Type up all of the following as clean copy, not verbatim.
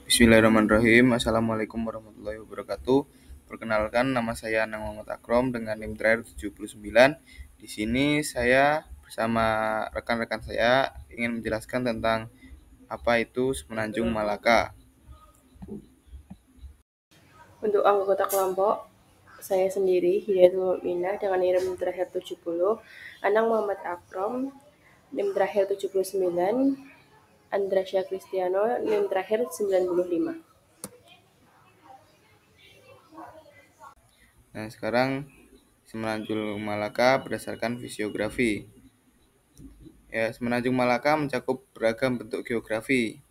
Bismillahirrahmanirrahim. Assalamualaikum warahmatullahi wabarakatuh. Perkenalkan, nama saya Anang Muhammad Akrom dengan NIM terakhir 79. Di sini saya bersama rekan-rekan saya ingin menjelaskan tentang apa itu Semenanjung Malaka. Untuk anggota kelompok, saya sendiri Hidayatul Mukminah dengan NIM terakhir 70, Anang Muhammad Akrom, NIM terakhir 79, Andrasya Kristiano, NIM terakhir 95. Nah, sekarang Semenanjung Malaka berdasarkan fisiografi. Ya, Semenanjung Malaka mencakup beragam bentuk geografi,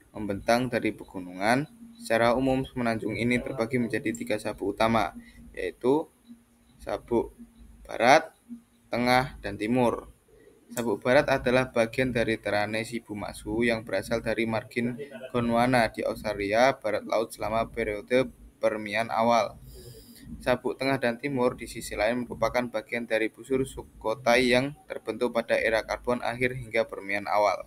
membentang dari pegunungan. Secara umum, semenanjung ini terbagi menjadi 3 sabuk utama, yaitu sabuk barat, tengah, dan timur. Sabuk barat adalah bagian dari terane Shibumatsu yang berasal dari margin Gondwana di Australia barat laut selama periode Permian awal. Sabuk tengah dan timur di sisi lain merupakan bagian dari busur Sukhothai yang terbentuk pada era karbon akhir hingga Permian awal.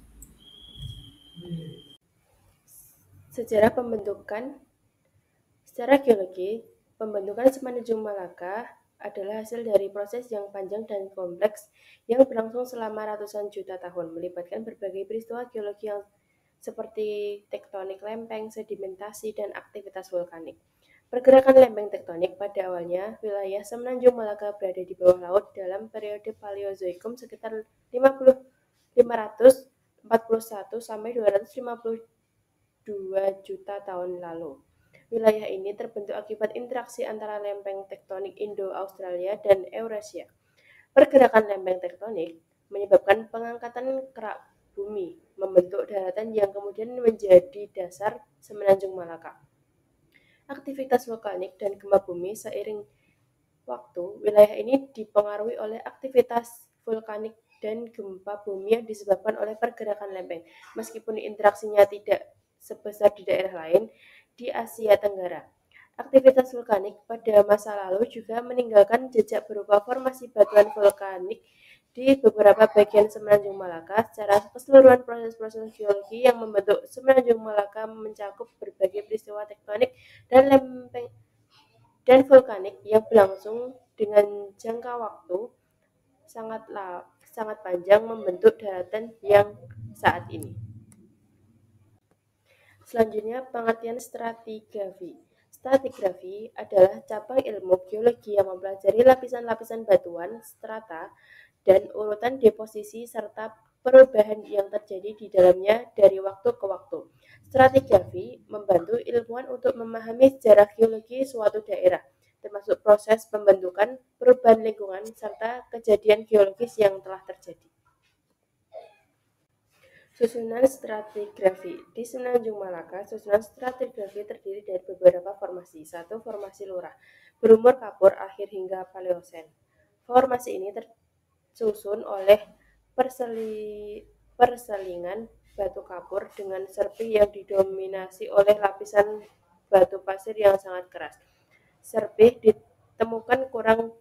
Sejarah pembentukan. Secara geologi, pembentukan Semenanjung Malaka adalah hasil dari proses yang panjang dan kompleks yang berlangsung selama ratusan juta tahun, melibatkan berbagai peristiwa geologi yang seperti tektonik lempeng, sedimentasi, dan aktivitas vulkanik. Pergerakan lempeng tektonik pada awalnya, wilayah Semenanjung Malaka berada di bawah laut dalam periode Paleozoikum sekitar 541 sampai 252 juta tahun lalu. Wilayah ini terbentuk akibat interaksi antara lempeng tektonik Indo-Australia dan Eurasia. Pergerakan lempeng tektonik menyebabkan pengangkatan kerak bumi, membentuk daratan yang kemudian menjadi dasar Semenanjung Malaka. Aktivitas vulkanik dan gempa bumi seiring waktu, wilayah ini dipengaruhi oleh aktivitas vulkanik dan gempa bumi yang disebabkan oleh pergerakan lempeng. Meskipun interaksinya tidak sebesar di daerah lain di Asia Tenggara. Aktivitas vulkanik pada masa lalu juga meninggalkan jejak berupa formasi batuan vulkanik di beberapa bagian Semenanjung Malaka. Secara keseluruhan, proses-proses geologi yang membentuk Semenanjung Malaka mencakup berbagai peristiwa tektonik dan lempeng dan vulkanik yang berlangsung dengan jangka waktu sangat panjang membentuk daratan yang saat ini. Selanjutnya, pengertian stratigrafi. Stratigrafi adalah cabang ilmu geologi yang mempelajari lapisan-lapisan batuan, strata, dan urutan deposisi serta perubahan yang terjadi di dalamnya dari waktu ke waktu. Stratigrafi membantu ilmuwan untuk memahami sejarah geologi suatu daerah, termasuk proses pembentukan, perubahan lingkungan, serta kejadian geologis yang telah terjadi. Susunan stratigrafi. Di Semenanjung Malaka, susunan stratigrafi terdiri dari beberapa formasi. 1. Formasi lurah, berumur kapur akhir hingga Paleosen. Formasi ini tersusun oleh perselingan batu kapur dengan serpi yang didominasi oleh lapisan batu pasir yang sangat keras. Serpi ditemukan kurang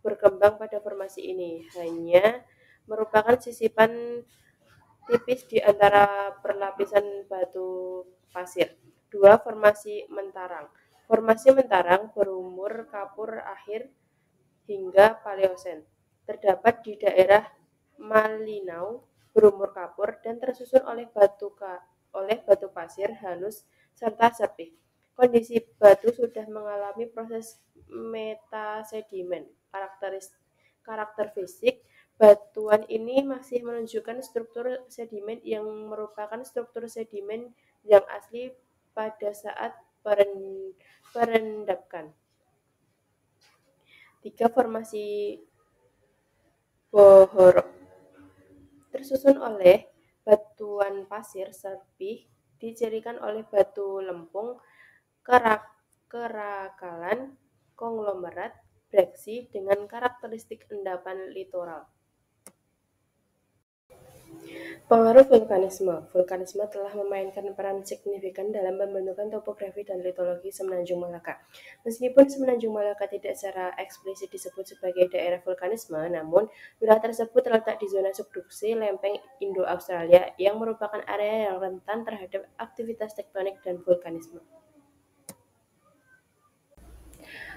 berkembang pada formasi ini, hanya merupakan sisipan tipis di antara perlapisan batu pasir. 2. Formasi mentarang. Formasi mentarang berumur kapur akhir hingga Paleosen. Terdapat di daerah Malinau, berumur kapur dan tersusun oleh batu pasir halus serta serpih. Kondisi batu sudah mengalami proses metasedimen. Karakter fisik batuan ini masih menunjukkan struktur sedimen yang merupakan struktur sedimen yang asli pada saat perendapan. 3. Formasi Bohorok. Tersusun oleh batuan pasir serpih, dicirikan oleh batu lempung, kerakalan, konglomerat, breksi dengan karakteristik endapan litoral. Pengaruh vulkanisme. Vulkanisme telah memainkan peran signifikan dalam pembentukan topografi dan litologi Semenanjung Malaka. Meskipun Semenanjung Malaka tidak secara eksplisit disebut sebagai daerah vulkanisme, namun wilayah tersebut terletak di zona subduksi lempeng Indo-Australia yang merupakan area yang rentan terhadap aktivitas tektonik dan vulkanisme.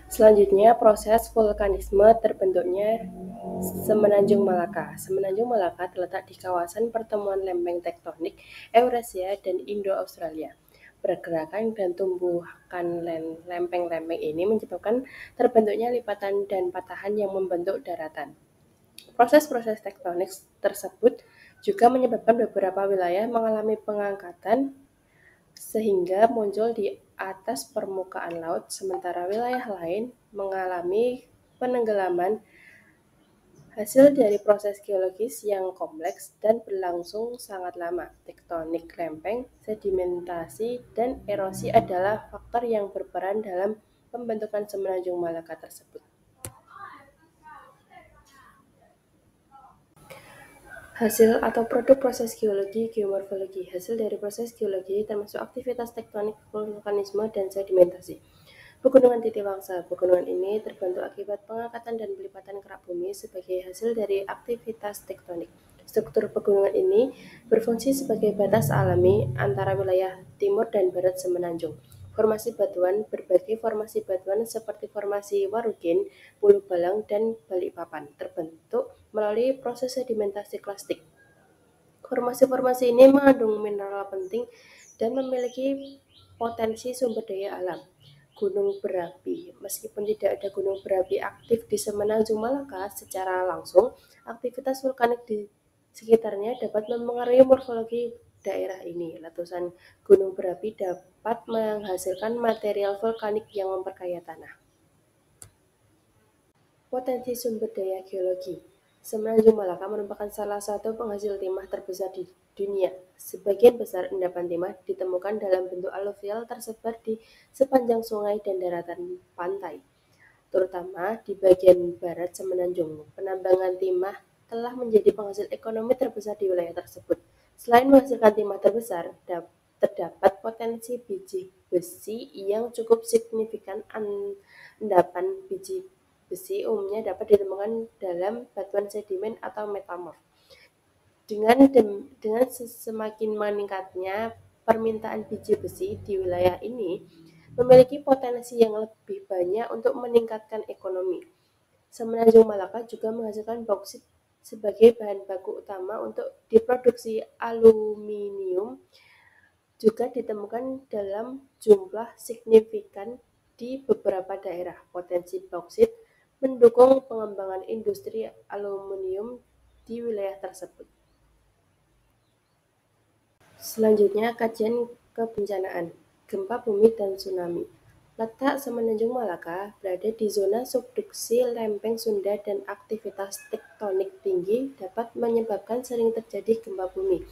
Selanjutnya, proses vulkanisme terbentuknya Semenanjung Malaka. Semenanjung Malaka terletak di kawasan pertemuan lempeng tektonik Eurasia dan Indo-Australia. Pergerakan dan tumbukan lempeng-lempeng ini menyebabkan terbentuknya lipatan dan patahan yang membentuk daratan. Proses-proses tektonik tersebut juga menyebabkan beberapa wilayah mengalami pengangkatan sehingga muncul di atas permukaan laut, sementara wilayah lain mengalami penenggelaman. Hasil dari proses geologis yang kompleks dan berlangsung sangat lama, tektonik lempeng, sedimentasi, dan erosi adalah faktor yang berperan dalam pembentukan Semenanjung Malaka tersebut. Hasil atau produk proses geologi geomorfologi. Hasil dari proses geologi termasuk aktivitas tektonik, vulkanisme, dan sedimentasi. Pegunungan Titi Wangsa. Pegunungan ini terbentuk akibat pengangkatan dan pelipatan kerak bumi sebagai hasil dari aktivitas tektonik. Struktur pegunungan ini berfungsi sebagai batas alami antara wilayah timur dan barat Semenanjung. Formasi batuan. Berbagai formasi batuan seperti formasi Warukin, Pulau Balang, dan Balikpapan terbentuk melalui proses sedimentasi klastik. Formasi-formasi ini mengandung mineral penting dan memiliki potensi sumber daya alam. Gunung berapi. Meskipun tidak ada gunung berapi aktif di Semenanjung Malaka secara langsung, aktivitas vulkanik di sekitarnya dapat mempengaruhi morfologi daerah ini. Letusan gunung berapi dapat menghasilkan material vulkanik yang memperkaya tanah. Potensi sumber daya geologi. Semenanjung Malaka merupakan salah satu penghasil timah terbesar di dunia. Sebagian besar endapan timah ditemukan dalam bentuk aluvial tersebar di sepanjang sungai dan daratan pantai, terutama di bagian barat Semenanjung. Penambangan timah telah menjadi penghasil ekonomi terbesar di wilayah tersebut. Selain menghasilkan timah terbesar, terdapat potensi biji besi yang cukup signifikan. Endapan biji besi umumnya dapat ditemukan dalam batuan sedimen atau metamorf. Dengan semakin meningkatnya permintaan biji besi di wilayah ini, memiliki potensi yang lebih banyak untuk meningkatkan ekonomi. Semenanjung Malaka juga menghasilkan bauksit sebagai bahan baku utama untuk diproduksi aluminium, juga ditemukan dalam jumlah signifikan di beberapa daerah. Potensi bauksit mendukung pengembangan industri aluminium di wilayah tersebut. Selanjutnya, kajian kebencanaan, gempa bumi dan tsunami. Letak Semenanjung Malaka berada di zona subduksi lempeng Sunda dan aktivitas tektonik tinggi dapat menyebabkan sering terjadi gempa bumi.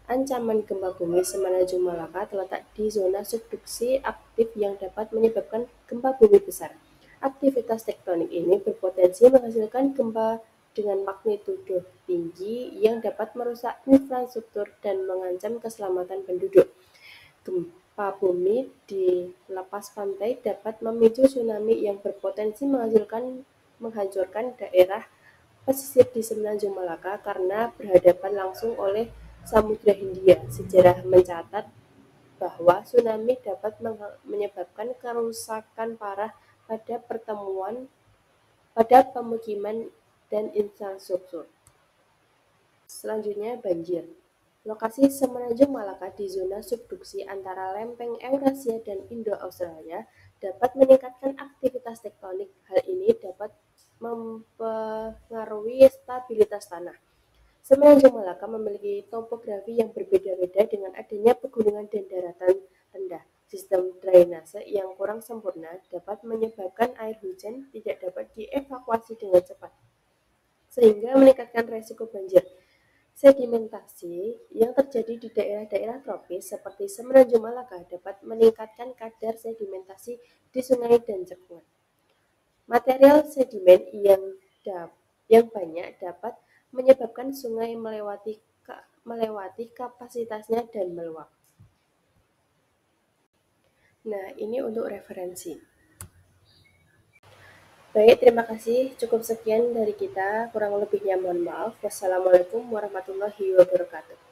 Ancaman gempa bumi Semenanjung Malaka terletak di zona subduksi aktif yang dapat menyebabkan gempa bumi besar. Aktivitas tektonik ini berpotensi menghasilkan gempa dengan magnitudo tinggi yang dapat merusak infrastruktur dan mengancam keselamatan penduduk. Gempa bumi di lepas pantai dapat memicu tsunami yang berpotensi menghancurkan daerah pesisir di Semenanjung Malaka karena berhadapan langsung oleh Samudra Hindia. Sejarah mencatat bahwa tsunami dapat menyebabkan kerusakan parah pada pemukiman dan infrastruktur. Selanjutnya, banjir. Lokasi Semenanjung Malaka di zona subduksi antara lempeng Eurasia dan Indo-Australia dapat meningkatkan aktivitas tektonik. Hal ini dapat mempengaruhi stabilitas tanah. Semenanjung Malaka memiliki topografi yang berbeda-beda dengan adanya pegunungan dan daratan rendah. Sistem drainase yang kurang sempurna dapat menyebabkan air hujan tidak dapat dievakuasi dengan cepat, sehingga meningkatkan risiko banjir. Sedimentasi yang terjadi di daerah-daerah tropis seperti Semenanjung Malaka dapat meningkatkan kadar sedimentasi di sungai dan cekungan. Material sedimen yang banyak dapat menyebabkan sungai melewati kapasitasnya dan meluap. Nah, ini untuk referensi. Baik, terima kasih. Cukup sekian dari kita. Kurang lebihnya mohon maaf. Wassalamualaikum warahmatullahi wabarakatuh.